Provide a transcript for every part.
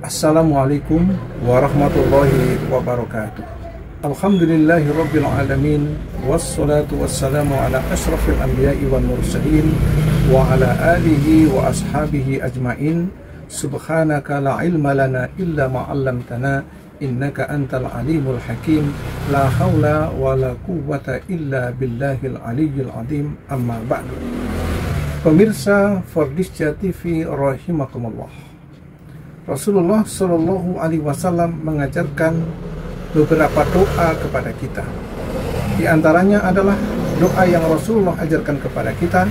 Assalamualaikum warahmatullahi wabarakatuh. Alhamdulillahi rabbil alamin, wassalatu wassalamu ala ashrafil anbiya'i wal mursalin wa ala alihi wa ashabihi ajmain. Subhanaka la ilma lana illa ma 'allamtana innaka antal alimul hakim. La haula wa la quwwata illa billahil aliyyil azim. Amma ba'du. Pemirsa Fardisja TV rahimakumullah, Rasulullah Shallallahu Alaihi Wasallam mengajarkan beberapa doa kepada kita. Di antaranya adalah doa yang Rasulullah ajarkan kepada kita,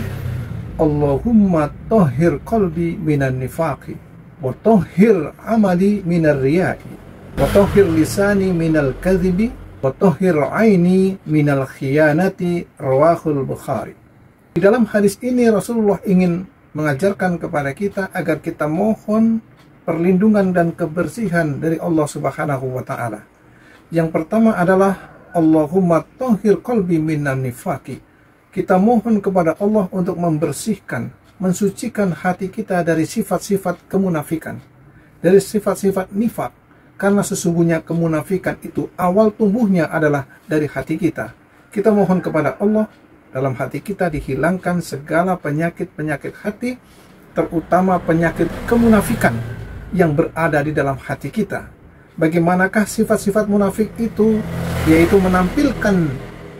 Allahumma tahhir qalbi minan nifaqi, wa tahhir amali minar riya'i, wa tahhir lisani minal kadhibi, wa tahhir aini minal khiyanati. Rawahul Bukhari. Di dalam hadis ini Rasulullah ingin mengajarkan kepada kita agar kita mohon perlindungan dan kebersihan dari Allah Subhanahu wa Ta'ala. Yang pertama adalah Allahumma tahhir qalbi minan nifaqi. Kita mohon kepada Allah untuk membersihkan, mensucikan hati kita dari sifat-sifat kemunafikan, dari sifat-sifat nifak. Karena sesungguhnya kemunafikan itu awal tumbuhnya adalah dari hati kita. Kita mohon kepada Allah dalam hati kita dihilangkan segala penyakit-penyakit hati, terutama penyakit kemunafikan yang berada di dalam hati kita. Bagaimanakah sifat-sifat munafik itu? Yaitu menampilkan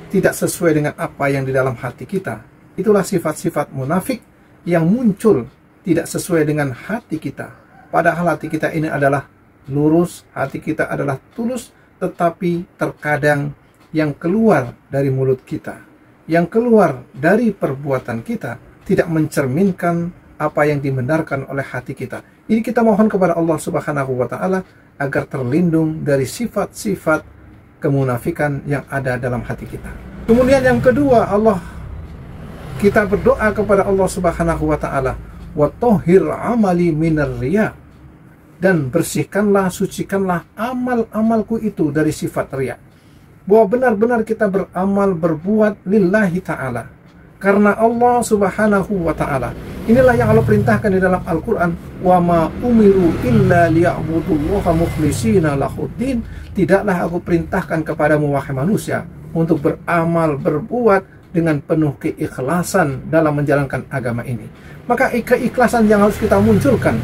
tidak sesuai dengan apa yang di dalam hati kita. Itulah sifat-sifat munafik yang muncul tidak sesuai dengan hati kita. Padahal hati kita ini adalah lurus, hati kita adalah tulus, tetapi terkadang yang keluar dari mulut kita, yang keluar dari perbuatan kita tidak mencerminkan apa yang dibenarkan oleh hati kita. Ini kita mohon kepada Allah Subhanahu wa Ta'ala agar terlindung dari sifat-sifat kemunafikan yang ada dalam hati kita. Kemudian yang kedua, kita berdoa kepada Allah Subhanahu wa Ta'ala, wa tahhir amali minar riya, dan bersihkanlah, sucikanlah amal-amalku itu dari sifat riya. Bahwa benar-benar kita beramal, berbuat lillahi ta'ala, karena Allah Subhanahu wa Ta'ala. Inilah yang Allah perintahkan di dalam Al-Quran, wa ma umiru illa liya'budullaha mukhlishina lahuddin. Tidaklah aku perintahkan kepadamu wahai manusia untuk beramal, berbuat dengan penuh keikhlasan dalam menjalankan agama ini. Maka keikhlasan yang harus kita munculkan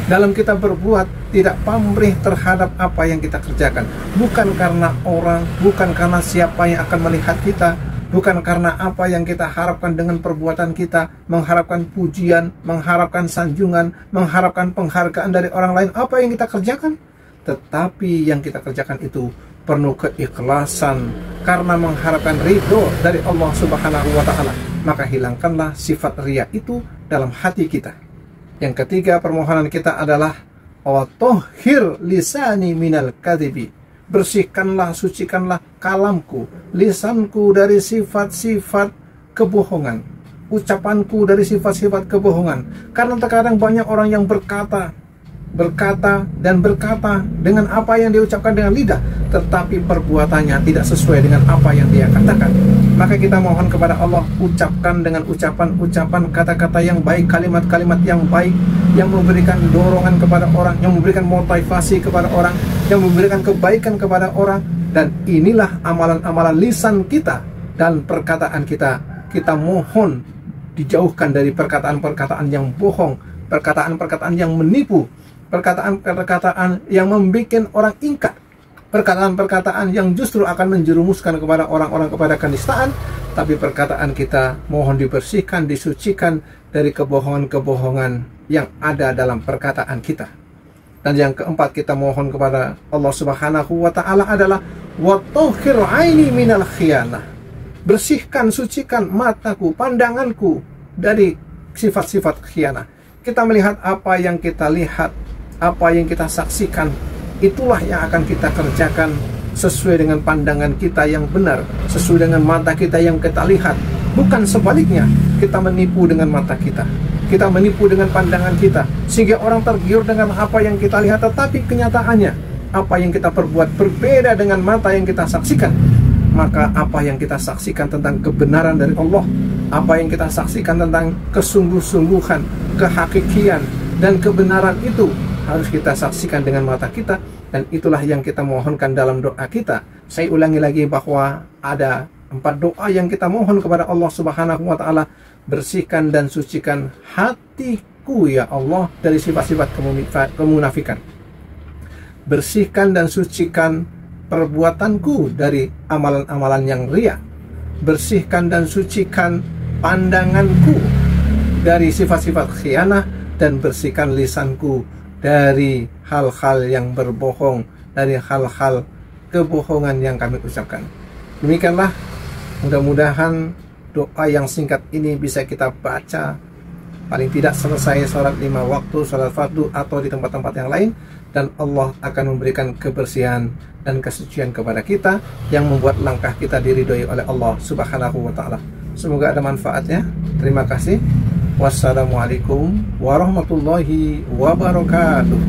dalam kita berbuat, tidak pamrih terhadap apa yang kita kerjakan, bukan karena orang, bukan karena siapa yang akan melihat kita, bukan karena apa yang kita harapkan dengan perbuatan kita, mengharapkan pujian, mengharapkan sanjungan, mengharapkan penghargaan dari orang lain, apa yang kita kerjakan. Tetapi yang kita kerjakan itu penuh keikhlasan karena mengharapkan ridho dari Allah Subhanahu wa Ta'ala. Maka hilangkanlah sifat riya itu dalam hati kita. Yang ketiga permohonan kita adalah wa tahhir lisani minal kadhibi. Bersihkanlah, sucikanlah kalamku, lisanku dari sifat-sifat kebohongan, ucapanku dari sifat-sifat kebohongan. Karena terkadang banyak orang yang berkata dengan apa yang diucapkan dengan lidah, tetapi perbuatannya tidak sesuai dengan apa yang dia katakan. Maka kita mohon kepada Allah, ucapkan dengan ucapan-ucapan, kata-kata yang baik, kalimat-kalimat yang baik, yang memberikan dorongan kepada orang, yang memberikan motivasi kepada orang, yang memberikan kebaikan kepada orang. Dan inilah amalan-amalan lisan kita dan perkataan kita. Kita mohon dijauhkan dari perkataan-perkataan yang bohong, perkataan-perkataan yang menipu, perkataan-perkataan yang membuat orang ingkar, perkataan-perkataan yang justru akan menjerumuskan kepada orang-orang kepada kenistaan. Tapi perkataan kita mohon dibersihkan, disucikan dari kebohongan-kebohongan yang ada dalam perkataan kita. Dan yang keempat kita mohon kepada Allah Subhanahu wa Ta'ala adalah wa tahhir aini minal khiyanah. Bersihkan, sucikan mataku, pandanganku dari sifat-sifat khianah. Kita melihat apa yang kita lihat, apa yang kita saksikan, itulah yang akan kita kerjakan sesuai dengan pandangan kita yang benar, sesuai dengan mata kita yang kita lihat. Bukan sebaliknya, kita menipu dengan mata kita, kita menipu dengan pandangan kita, sehingga orang tergiur dengan apa yang kita lihat, tetapi kenyataannya apa yang kita perbuat berbeda dengan mata yang kita saksikan. Maka apa yang kita saksikan tentang kebenaran dari Allah, apa yang kita saksikan tentang kesungguh-sungguhan, kehakikian, dan kebenaran itu harus kita saksikan dengan mata kita, dan itulah yang kita mohonkan dalam doa kita. Saya ulangi lagi bahwa ada 4 doa yang kita mohon kepada Allah Subhanahu wa Ta'ala. Bersihkan dan sucikan hatiku ya Allah dari sifat-sifat kemunafikan. Bersihkan dan sucikan perbuatanku dari amalan-amalan yang riya. Bersihkan dan sucikan pandanganku dari sifat-sifat khianah, dan bersihkan lisanku dari hal-hal yang berbohong, dari hal-hal kebohongan yang kami ucapkan. Demikianlah, mudah-mudahan doa yang singkat ini bisa kita baca paling tidak selesai sholat 5 waktu, sholat fardu atau di tempat-tempat yang lain, dan Allah akan memberikan kebersihan dan kesucian kepada kita yang membuat langkah kita diridhoi oleh Allah Subhanahu wa Ta'ala. Semoga ada manfaatnya. Terima kasih. Wassalamualaikum warahmatullahi wabarakatuh.